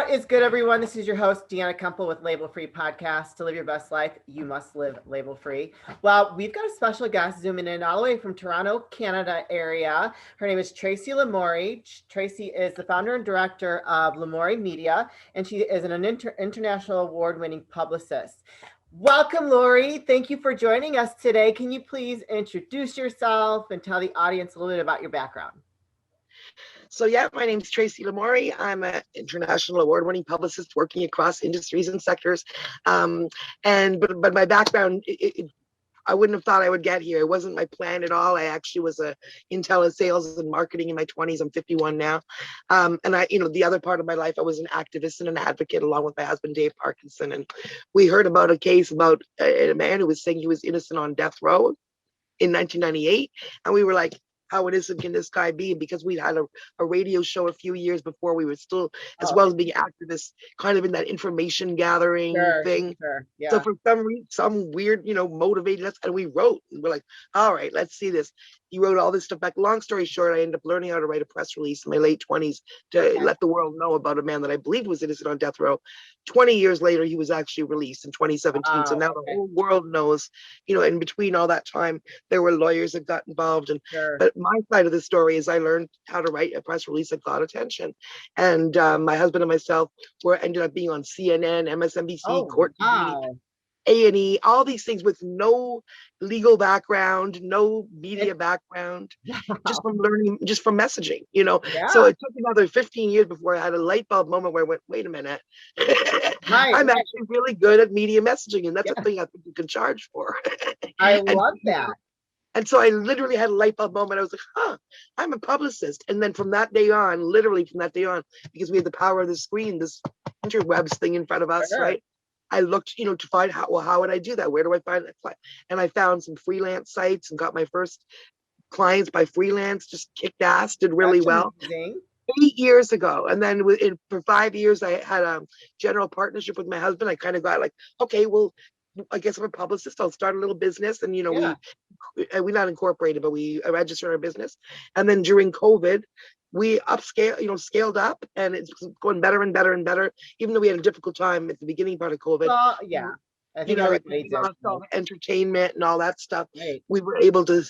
What is good, everyone? This is your host, Deanna Kuempel with Label Free Podcast. To live your best life, you must live label free. Well, we've got a special guest zooming in all the way from Toronto, Canada area. Her name is Tracy Lamourie. Tracy is the founder and director of Lamourie Media, and she is an international award-winning publicist. Welcome, Lori. Thank you for joining us today. Can you please introduce yourself and tell the audience a little bit about your background? So yeah, my name is Tracy Lamourie. I'm an international award-winning publicist working across industries and sectors. But my background, I wouldn't have thought I would get here. It wasn't my plan at all. I actually was in telesales and marketing in my 20s. I'm 51 now. The other part of my life, I was an activist and an advocate along with my husband, Dave Parkinson. And we heard about a case about a man who was saying he was innocent on death row in 1998. And we were like, how innocent can this guy be? Because we had a radio show a few years before, we were still, as well as being activists, kind of in that information gathering thing. Sure. Yeah. So for some weird, motivated us, and we wrote, and we're like, all right, let's see this. He wrote all this stuff back. Long story short, I ended up learning how to write a press release in my late 20s to let the world know about a man that I believed was innocent on death row. 20 years later, he was actually released in 2017. So now the whole world knows, in between all that time, there were lawyers that got involved. But my side of the story is I learned how to write a press release that got attention. And my husband and myself ended up being on CNN, MSNBC, Court TV, A&E, all these things with no legal background, no media background, just from learning, just from messaging, So it took another 15 years before I had a light bulb moment where I went, wait a minute, I'm actually really good at media messaging, and that's a thing I think you can charge for. I love that. And so I literally had a light bulb moment. I was like, I'm a publicist. And then from that day on, because we had the power of the screen, this interwebs thing in front of us, right? I looked, to find how would I do that? Where do I find that? And I found some freelance sites and got my first clients by freelance, just kicked ass, did really well. Amazing. 8 years ago. And then for 5 years, I had a general partnership with my husband. I kind of got like, okay, well, I guess I'm a publicist. I'll start a little business. And, we not incorporated, but we registered our business. And then during COVID, we scaled up, and it's going better and better and better, even though we had a difficult time at the beginning part of COVID. I think everybody did. Entertainment and all that stuff. Right. We were able to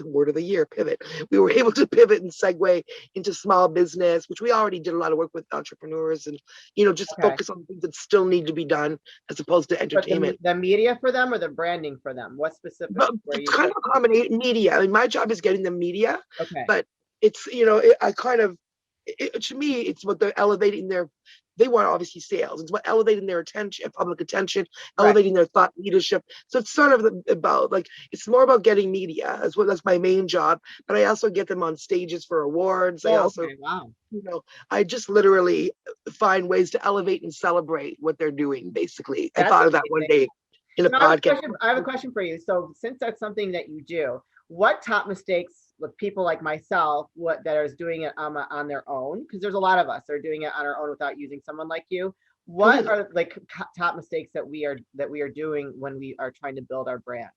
word of the year, pivot. We were able to pivot and segue into small business, which we already did a lot of work with entrepreneurs, and focus on things that still need to be done as opposed to entertainment. The media for them or the branding for them? What specific? It's kind of a combination. Media. I mean, my job is getting the media. Okay. But it's to me, it's what they're elevating they want obviously sales. It's about elevating their attention, public attention, elevating their thought leadership. So it's sort of about it's more about getting media. That's my main job. But I also get them on stages for awards. I just literally find ways to elevate and celebrate what they're doing. Basically, I thought of that one day in a podcast. I have a question for you. So since that's something that you do, what top mistakes with people like myself that are doing it on their own, because there's a lot of us that are doing it on our own without using someone like you, what are top mistakes that we are doing when we are trying to build our brand?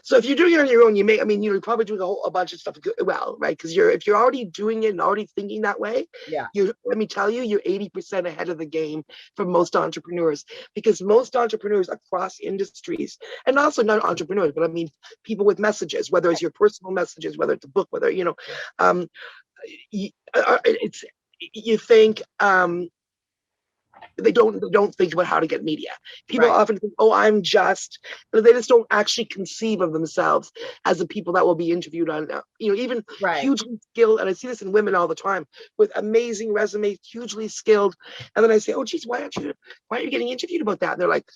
So if you're doing it on your own, you're probably doing a bunch of stuff well, right? Because if you're already doing it and already thinking that way, let me tell you, you're 80% ahead of the game for most entrepreneurs, because most entrepreneurs across industries, and also not entrepreneurs, but I mean people with messages, whether it's your personal messages, whether it's a book, whether you think. They don't think about how to get media. People often think, I'm just, but they just don't actually conceive of themselves as the people that will be interviewed on, even hugely skilled. And I see this in women all the time with amazing resumes, hugely skilled. And then I say, geez, why aren't you getting interviewed about that? And they're like,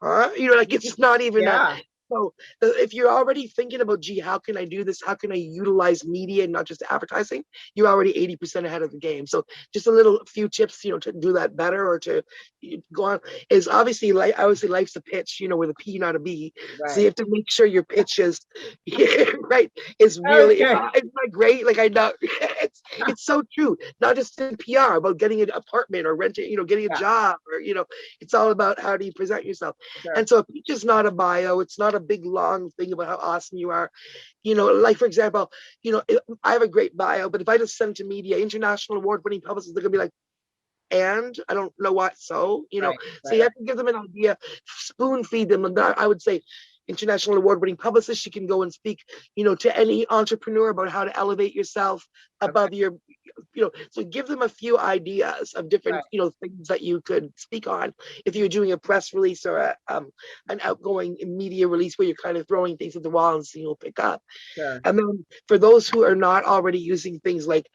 huh? It's just not even So if you're already thinking about, how can I do this? How can I utilize media and not just advertising? You're already 80% ahead of the game. So just a few tips, to do that better or to go on is obviously, I would say life's a pitch, with a P, not a B. Right. So you have to make sure your pitch is right. Is really, it's not great. I know it's so true. Not just in PR about getting an apartment or renting, getting a job or, it's all about how do you present yourself. Sure. And so a pitch is not a bio. It's not a big long thing about how awesome you are. For example, I have a great bio, but if I just send to media, international award-winning publicists, they're gonna be like, and I don't know what. So, Right, so you have to give them an idea, spoon feed them. And I would say international award-winning publicist, you can go and speak, to any entrepreneur about how to elevate yourself above your, so give them a few ideas of different, things that you could speak on. If you're doing a press release or an outgoing media release where you're kind of throwing things at the wall and seeing you'll pick up. Sure. And then for those who are not already using things like,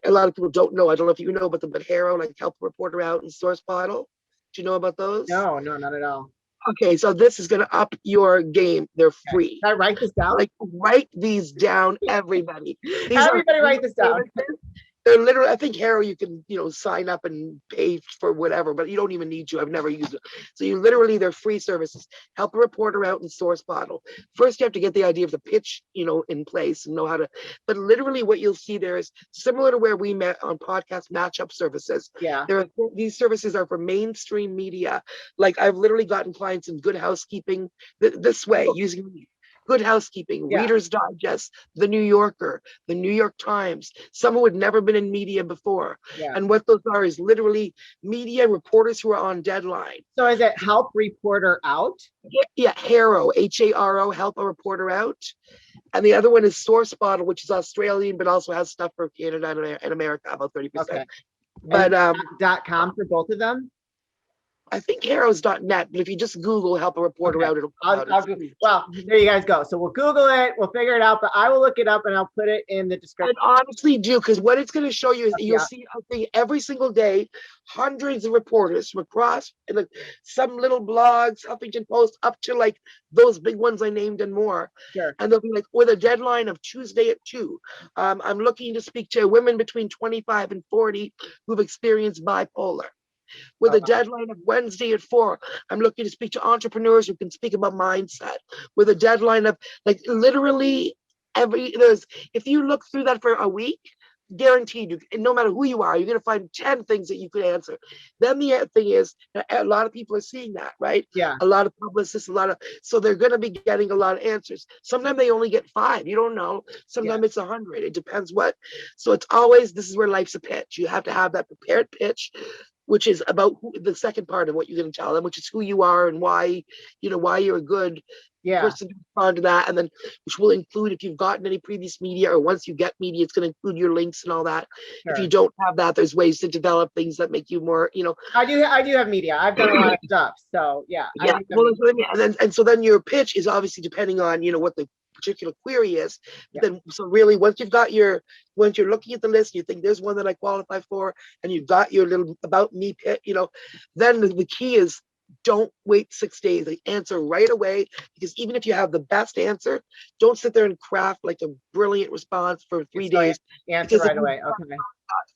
a lot of people don't know, I don't know if you know about them, but Haro, like Help a Reporter Out and Source Bottle. Do you know about those? No, not at all. Okay, so this is going to up your game. They're free. Can I write this down? Like, write these down, everybody. Everybody write this down. They're literally, I think Haro, you can, sign up and pay for whatever, but you don't even need to. I've never used it. So they're free services. Help a Reporter Out and Source Bottle. First, you have to get the idea of the pitch, in place and know how to, but literally what you'll see there is similar to where we met on podcast matchup services. Yeah. These services are for mainstream media. Like I've literally gotten clients in Good Housekeeping this way, using Good Housekeeping, Reader's Digest, The New Yorker, The New York Times, someone who had never been in media before. Yeah. And what those are is literally media reporters who are on deadline. So is it Help Reporter Out? Yeah, Haro, Haro, Help a Reporter Out. And the other one is Source Bottle, which is Australian, but also has stuff for Canada and America, about 30%. Okay. But .com for both of them? I think Haros.net, but if you just Google Help a Reporter Out, it'll come out. Well, there you guys go. So we'll Google it, we'll figure it out, but I will look it up and I'll put it in the description. And honestly do, because what it's going to show you is you'll see every single day, hundreds of reporters from across, and some little blogs, Huffington Post, up to like those big ones I named and more. Sure. And they'll be like, with a deadline of Tuesday at 2. I'm looking to speak to women between 25 and 40 who've experienced bipolar. With a deadline of Wednesday at 4, I'm looking to speak to entrepreneurs who can speak about mindset. With a deadline of like literally if you look through that for a week, guaranteed you, no matter who you are, you're going to find 10 things that you could answer. Then the thing is, a lot of people are seeing that, right? Yeah. A lot of publicists, so they're going to be getting a lot of answers. Sometimes they only get 5. You don't know. Sometimes it's 100. It depends what. So it's always, this is where life's a pitch. You have to have that prepared pitch, which is about the second part of what you're going to tell them, which is who you are and why, why you're a good person to respond to that. And then, which will include if you've gotten any previous media, or once you get media, it's going to include your links and all that. Sure. If you don't have that, there's ways to develop things that make you more, I do have media. I've done a lot of stuff. So yeah. Well, and so then your pitch is obviously depending on, what the particular query is. Then so really once you're looking at the list, you think there's one that I qualify for, and you've got your little about me pit, then the key is don't wait 6 days. Like, answer right away, because even if you have the best answer, don't sit there and craft like a brilliant response for 3 days. Answer right away. Okay.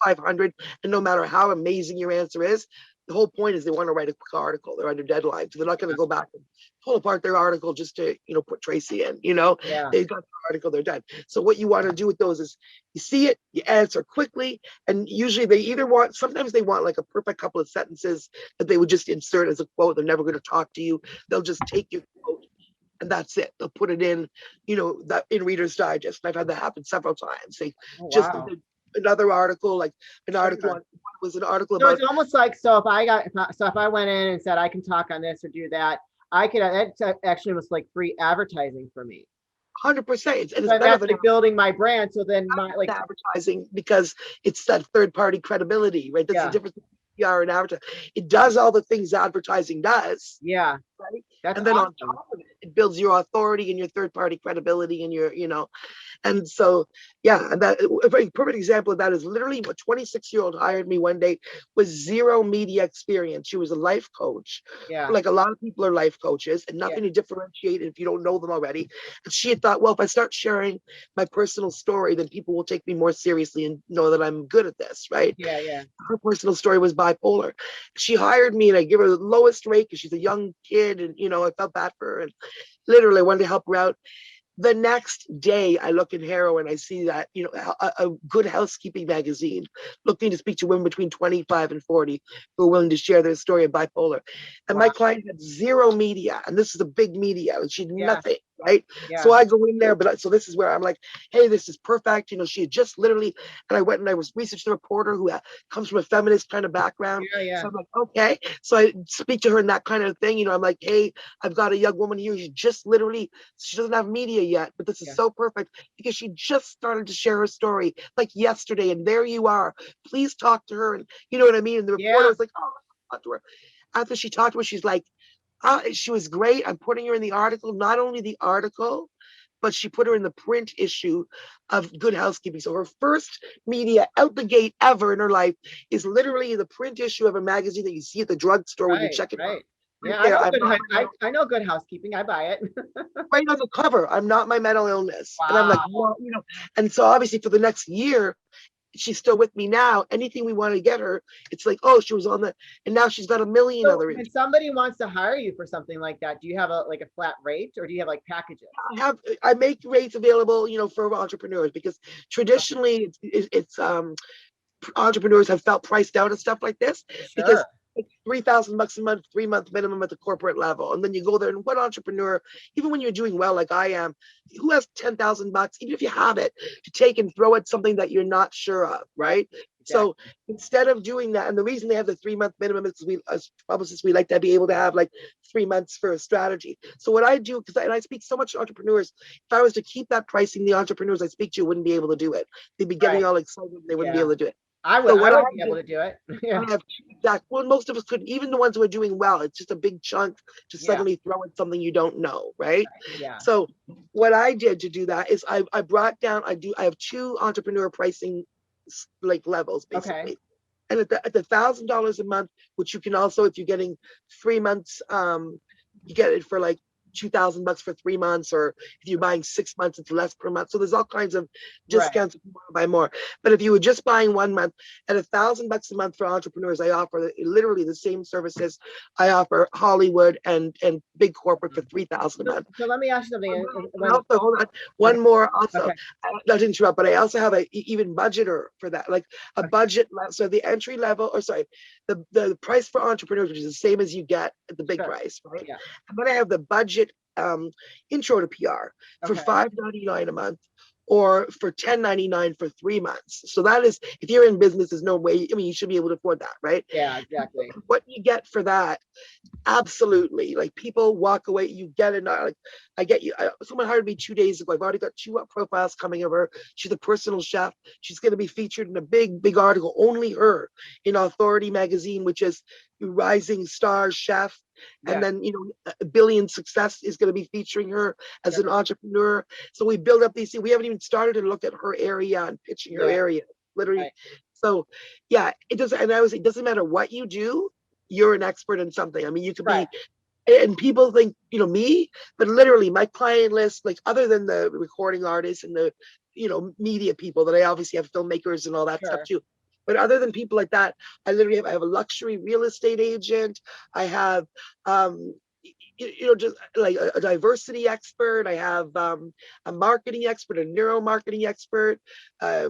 500, and no matter how amazing your answer is, the whole point is they want to write a quick article. They're under deadline, so they're not going to go back and pull apart their article just to put Tracy in. They've got the article, they're done. So what you want to do with those is you see it, you answer quickly, and usually sometimes they want like a perfect couple of sentences that they would just insert as a quote. They're never going to talk to you. They'll just take your quote and that's it. They'll put it in, that in Reader's Digest. And I've had that happen several times. They just another article, like an article was an article about. So it's almost like, if I went in and said I can talk on this or do that, that's actually was like free advertising for me. 100%. And that's like building my brand. So then advertising, because it's that third party credibility, right? That's the difference between PR and advertising. It does all the things advertising does. Yeah. Right. And then on top of it, it builds your authority and your third party credibility and your, and so, and that a very perfect example of that is literally a 26-year-old hired me one day with zero media experience. She was a life coach. Yeah. Like a lot of people are life coaches, and nothing to differentiate if you don't know them already. And she had thought, well, if I start sharing my personal story, then people will take me more seriously and know that I'm good at this, right? Yeah, yeah. Her personal story was bipolar. She hired me, and I give her the lowest rate because she's a young kid, and I felt bad for her, and literally wanted to help her out. The next day, I look in Haro and I see that, a Good Housekeeping magazine looking to speak to women between 25 and 40 who are willing to share their story of bipolar. And my client had zero media, and this is a big media, and she had nothing, right? Yeah. So I go in there, but so this is where I'm like, hey, this is perfect. You know, she had just literally, and I went and I was researching the reporter who comes from a feminist kind of background. Yeah. So I'm like, okay. So I speak to her in that kind of thing. You know, I'm like, hey, I've got a young woman here. She just literally, she doesn't have media yet, but this is so perfect because she just started to share her story like yesterday. And there you are. Please talk to her. And you know what I mean? And the reporter was like, oh, talk to her. After she talked to her, she's like, she was great. I'm putting her in the article, not only the article, but she put her in the print issue of Good Housekeeping. So her first media out the gate ever in her life is literally the print issue of a magazine that you see at the drugstore when you check it out. Yeah, I know Good Housekeeping. I buy it. Right on the cover, I'm not my mental illness. Wow. And I'm like, well, you know, and so obviously for the next year, she's still with me now. Anything we want to get her, it's like, oh, she was on the, and now she's got a million other. When somebody wants to hire you for something like that, do you have a flat rate, or do you have like packages? I make rates available, you know, for entrepreneurs, because traditionally it's entrepreneurs have felt priced out and stuff like this because it's $3,000 a month, 3-month minimum at the corporate level. And then you go there, and what entrepreneur, even when you're doing well, like I am, who has $10,000, even if you have it, to take and throw at something that you're not sure of, right? So instead of doing that, and the reason they have the 3-month minimum is we, as publicists, we like to be able to have like 3 months for a strategy. So what I do, because I speak so much to entrepreneurs, if I was to keep that pricing, the entrepreneurs I speak to wouldn't be able to do it. They'd be getting all excited, and they wouldn't be able to do it. I would be able to do it. Well, most of us couldn't, even the ones who are doing well. It's just a big chunk to suddenly throw at something you don't know, right? So what I did to do that is I brought down, I have 2 entrepreneur pricing like levels, basically. And at the $1,000 a month, which you can also, if you're getting 3 months, you get it for like $2,000 for 3 months, or if you're buying 6 months, it's less per month. So there's all kinds of discounts if you want to buy more. But if you were just buying 1 month at $1,000 a month for entrepreneurs, I offer literally the same services I offer Hollywood and big corporate for $3,000 a month. So let me ask you something. Hold on, one more also. Not to interrupt, but I also have a even budgeter for that, like a budget. So the entry level, or sorry, the price for entrepreneurs, which is the same as you get at the big price, right? And then I have the budget intro to PR for $5.99 a month, or for $10.99 for 3 months. So that is, if you're in business, there's no way, I mean, you should be able to afford that, right? Yeah, exactly. What you get for that, absolutely. Like, people walk away, you get it. Like, I get you. Someone hired me 2 days ago. I've already got 2 profiles coming of her. She's a personal chef. She's going to be featured in a big article, only her, in Authority magazine, which is rising star chef. And then, you know, A Billion Success is going to be featuring her as an entrepreneur. So we build up these things. We haven't even started to look at her area and pitching her area, literally. So yeah, it doesn't. And it doesn't matter what you do, you're an expert in something. I mean, you could be, and people think, you know, me, but literally my client list, like, other than the recording artists and the, you know, media people that I obviously have, filmmakers and all that stuff too. But other than people like that, I have a luxury real estate agent. I have, you know, just like a diversity expert. I have a marketing expert, a neuromarketing expert, a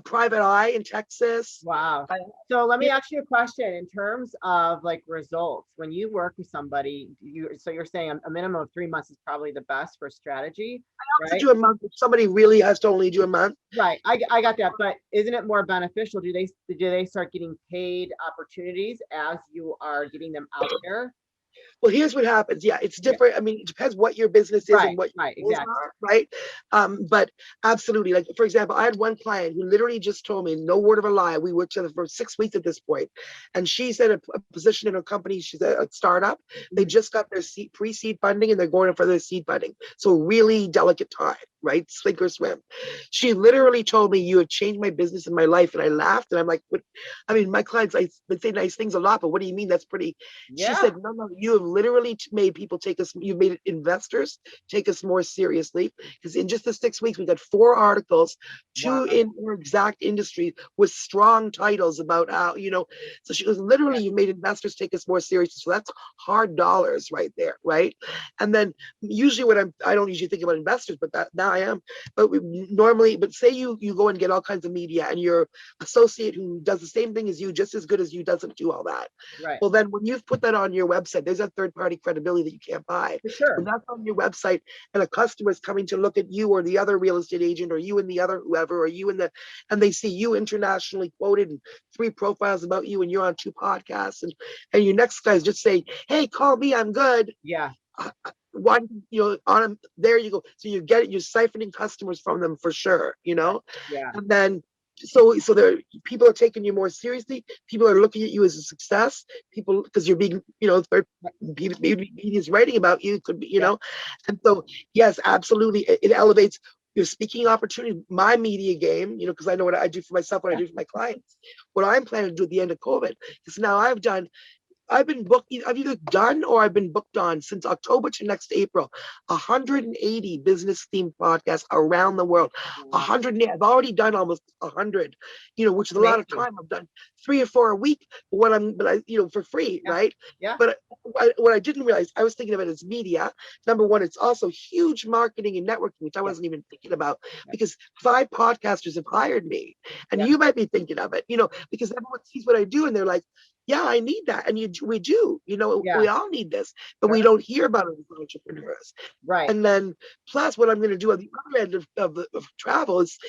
private eye in Texas. Wow. So let me ask you a question in terms of like results. When you work with somebody, so you're saying a minimum of 3 months is probably the best for strategy. I also do a month if somebody really has to only do a month. Right. I got that. But isn't it more beneficial? Do they start getting paid opportunities as you are getting them out there? Well, here's what happens. Yeah, it's different. I mean, it depends what your business is and what your goals are, right? But absolutely. Like, for example, I had one client who literally just told me, no word of a lie, we worked together for 6 weeks at this point, and she's at a position in her company. She's a startup. They just got their pre-seed funding, and they're going for their seed funding. So really delicate time, right? Sink or swim. She literally told me, you have changed my business and my life. And I laughed, and I'm like, what? I mean, my clients, I say nice things a lot, but what do you mean? That's pretty. She said, no, you have literally made people you've made investors take us more seriously, because in just the 6 weeks, we got 4 articles, 2 in her exact industry with strong titles about how, you know, so she goes, literally, you made investors take us more seriously. So that's hard dollars right there, right? And then usually I don't usually think about investors, but that now I am. But normally, but say you go and get all kinds of media, and your associate who does the same thing as you, just as good as you, doesn't do all that. Right. Well, then when you've put that on your website, there's that third party credibility that you can't buy. For sure. When that's on your website and a customer is coming to look at you or the other real estate agent or you and the other whoever, or you and they see you internationally quoted and 3 profiles about you and you're on 2 podcasts, and your next guys just say, hey, call me, I'm good. Yeah. One, on them, there you go. So you're siphoning customers from them for sure, Yeah. And then so people are taking you more seriously. People are looking at you as a success. People, because you're being, maybe media's writing about you, could be, and so yes, absolutely, it elevates your speaking opportunity, my media game, because I know what I do for myself, what I do for my clients, what I'm planning to do at the end of COVID, because now I've been booked, I've either done or I've been booked on since October to next April, 180 business themed podcasts around the world. Wow. 100, I've already done almost 100, which is a lot of time. I've done 3 or 4 a week, for free, right? Yeah. But what I didn't realize, I was thinking of it as media. Number one, it's also huge marketing and networking, which I wasn't even thinking about, because 5 podcasters have hired me, and you might be thinking of it, because everyone sees what I do and they're like, yeah, I need that. And we do, we all need this, but we don't hear about it as entrepreneurs. Right. And then plus what I'm going to do on the other end of travel is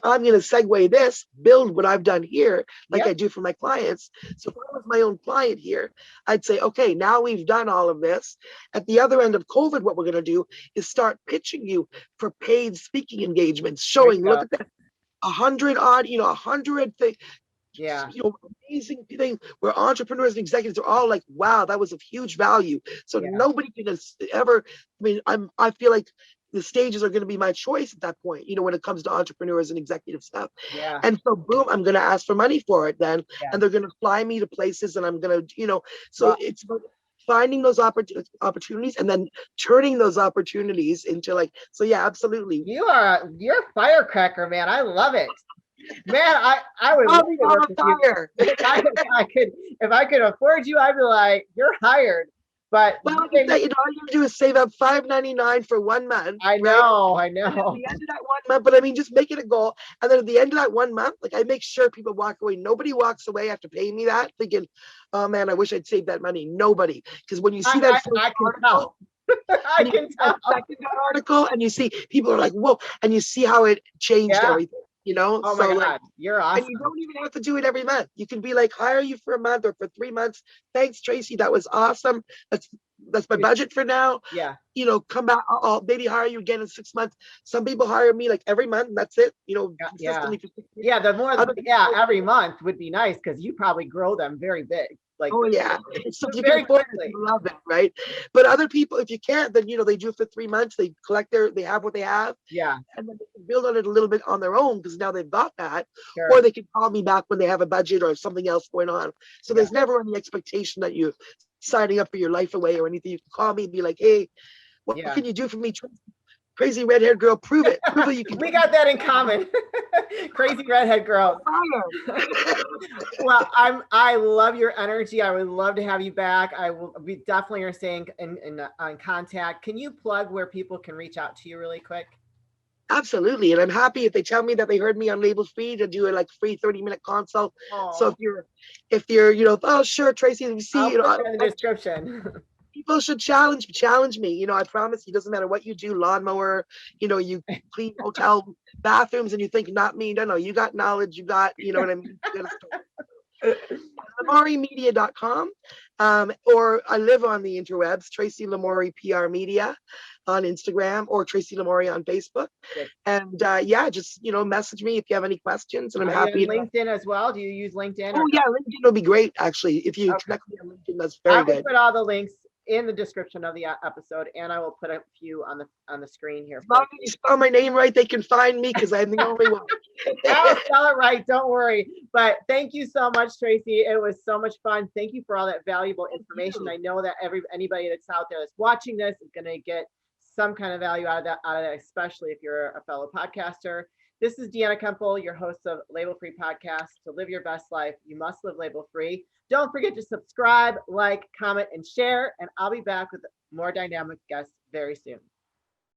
I'm going to segue this, build what I've done here, like I do for my clients. So if I was my own client here, I'd say, okay, now we've done all of this. At the other end of COVID, what we're going to do is start pitching you for paid speaking engagements, showing, look at that, 100 odd, 100 things. Yeah. Amazing thing where entrepreneurs and executives are all like, wow, that was of huge value. So nobody can ever, I feel like the stages are going to be my choice at that point, when it comes to entrepreneurs and executive stuff. Yeah. And so boom, I'm going to ask for money for it then. And they're going to fly me to places, and I'm going to, so it's finding those opportunities and then turning those opportunities into absolutely. You're a firecracker, man. I love it. Man, I would love to work with you. If I could afford you, I'd be like, you're hired. But all you do is save up $5.99 for 1 month. I know. And at the end of that 1 month, but just make it a goal. And then at the end of that 1 month, I make sure people walk away. Nobody walks away after paying me that thinking, oh man, I wish I'd saved that money. Nobody, because when you see that I can tell. I can tell. That article, and you see people are like, whoa, and you see how it changed everything. Oh my God, you're awesome. And you don't even have to do it every month. You can be like, hire you for a month or for 3 months. Thanks, Tracy. That was awesome. That's my budget for now. Yeah. Come back. I'll maybe hire you again in 6 months. Some people hire me every month, and that's it. Consistently for 6 months. Yeah, every month would be nice, because you probably grow them very big. So very quickly. Love it, right? But other people, if you can't, then they do it for 3 months. They they have what they have. Yeah. And then they can build on it a little bit on their own, because now they've got that. Sure. Or they can call me back when they have a budget or something else going on. So there's never any expectation that you're signing up for your life away or anything. You can call me and be like, hey, what can you do for me, crazy red-haired girl? Prove it. Prove it you can. We got that in common. Crazy redhead girl. Well, I love your energy. I would love to have you back. We definitely are staying in contact. Can you plug where people can reach out to you really quick? Absolutely. And I'm happy if they tell me that they heard me on Label Free to do a free 30-minute consult. Aww. So if you're oh sure, Tracy, you see, I'll put it in the description. People should challenge me. I promise you, doesn't matter what you do, lawnmower, you clean hotel bathrooms, and you think not me. No, you got knowledge, you got, what I mean? LamourieMedia.com, or I live on the interwebs, Tracy Lamourie PR Media on Instagram, or Tracy Lamourie on Facebook. Good. And just message me if you have any questions, and I'm happy. LinkedIn as well? Do you use LinkedIn? Oh yeah, LinkedIn will be great actually. If you connect me on LinkedIn, that's very good. I will put all the links in the description of the episode, and I will put a few on the screen here. As long as you spell my name right, they can find me, because I'm the only one. I'll spell it right, don't worry. But thank you so much, Tracy. It was so much fun. Thank you for all that valuable information. I know that anybody that's out there that's watching this is going to get some kind of value out of that, especially if you're a fellow podcaster. This is Deanna Kuempel, your host of Label Free Podcast. To live your best life, you must live label free. Don't forget to subscribe, like, comment, and share. And I'll be back with more dynamic guests very soon.